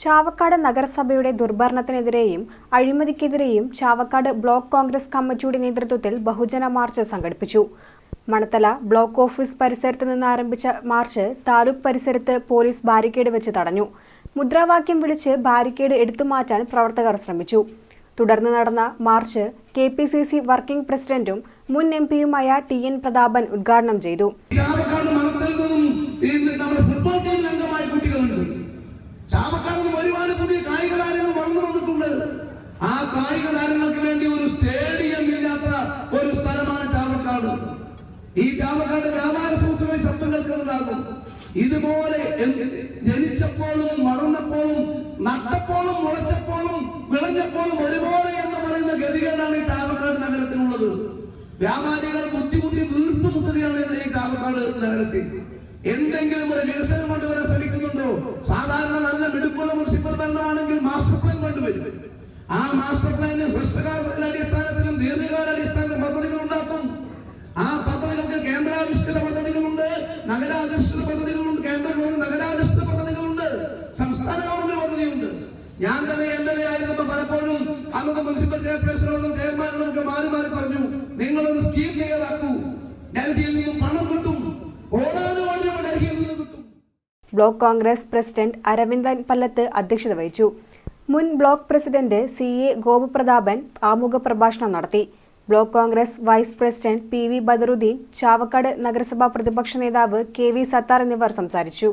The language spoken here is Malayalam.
ചാവക്കാട് നഗരസഭയുടെ ദുർഭരണത്തിനെതിരെയും അഴിമതിക്കെതിരെയും ചാവക്കാട് ബ്ലോക്ക് കോൺഗ്രസ് കമ്മിറ്റിയുടെ നേതൃത്വത്തിൽ ബഹുജന മാർച്ച് സംഘടിപ്പിച്ചു. മണത്തല ബ്ലോക്ക് ഓഫീസ് പരിസരത്ത് നിന്ന് ആരംഭിച്ച മാർച്ച് താലൂക്ക് പരിസരത്ത് പോലീസ് ബാരിക്കേഡ് വെച്ച് തടഞ്ഞു. മുദ്രാവാക്യം വിളിച്ച് ബാരിക്കേഡ് എടുത്തുമാറ്റാൻ പ്രവർത്തകർ ശ്രമിച്ചു. തുടർന്ന് നടന്ന മാർച്ച് KPCC വർക്കിംഗ് പ്രസിഡന്റും മുൻ MP-യുമായ TN പ്രതാപൻ ഉദ്ഘാടനം ചെയ്തു. ഒരുപാട് പുതിയ കായിക താരങ്ങൾ വളർന്നു വന്നിട്ടുണ്ട്. ആ കായിക താരങ്ങൾക്ക് വേണ്ടി ഒരു സ്റ്റേഡിയം ഇല്ലാത്ത ഒരു സ്ഥലമാണ് ചാവക്കാട്. ഈ ചാവക്കാട് വ്യാപാര സംസ്ഥകളിൽ ശബ്ദം കേൾക്കുന്നുണ്ടാകും. ഇതുപോലെ ജനിച്ചപ്പോഴും വളർന്നപ്പോഴും നട്ടപ്പോഴും മുളച്ചപ്പോഴും വിളഞ്ഞപ്പോഴും ഒരുപോലെ എന്ന് പറയുന്ന ഗതികേടാണ് ഈ ചാവക്കാട് നഗരത്തിനുള്ളത്. വ്യാപാരികൾ ബുദ്ധിമുട്ടി വീർപ്പുമുട്ടുകയാണ് ഈ ചാവക്കാട് നഗരത്തിൽ. എന്തെങ്കിലും ഒരു വികസനം കൊണ്ടുവരാൻ ശ്രമിക്കുന്നുണ്ടോ? സാധാരണ നല്ല മിടുക്കുള്ള മുനിസിപ്പൽ ഭരണമാണെങ്കിൽ മാസ്റ്റർ പ്ലാൻ കൊണ്ടുവരും. ആ മാസ്റ്റർ പ്ലാനിന് ഹ്രസ്വകാല അടിസ്ഥാനത്തിലും ദീർഘകാല അടിസ്ഥാനത്തിലും പദ്ധതികൾ ഉണ്ടാക്കും. ആ പദ്ധതികൾക്ക് കേന്ദ്രാധിഷ്ഠിത പദ്ധതികളുണ്ട്, നഗരാധിഷ്ഠിത പദ്ധതികളുണ്ട്. കേന്ദ്ര ഗവൺമെന്റ് നഗരാധിഷ്ഠിത പദ്ധതികളുണ്ട്, സംസ്ഥാന ഗവൺമെന്റ് പദ്ധതിയുണ്ട്. ഞാൻ തന്നെ MLA ആയിരുന്നപ്പോൾ പലപ്പോഴും അന്നത്തെ മുനിസിപ്പൽ ചെയർപേഴ്സണോടും ചെയർമാനോടും ഒക്കെ മാറി മാറി പറഞ്ഞു, നിങ്ങളൊരു സ്കീം തയ്യാറാക്കൂ, ഡൽഹിയിൽ നിന്നും പണം കിട്ടും. ബ്ലോക്ക് കോൺഗ്രസ് പ്രസിഡന്റ് അരവിന്ദൻ പല്ലത്ത് അധ്യക്ഷത വഹിച്ചു. മുൻ ബ്ലോക്ക് പ്രസിഡന്റ് CA ഗോപപ്രതാപൻ ആമുഖ പ്രഭാഷണം നടത്തി. Block Congress vice president PV Badarudheen, Chavakkad നഗരസഭാ പ്രതിപക്ഷ നേതാവ് KV സത്താർ എന്നിവർ സംസാരിച്ചു.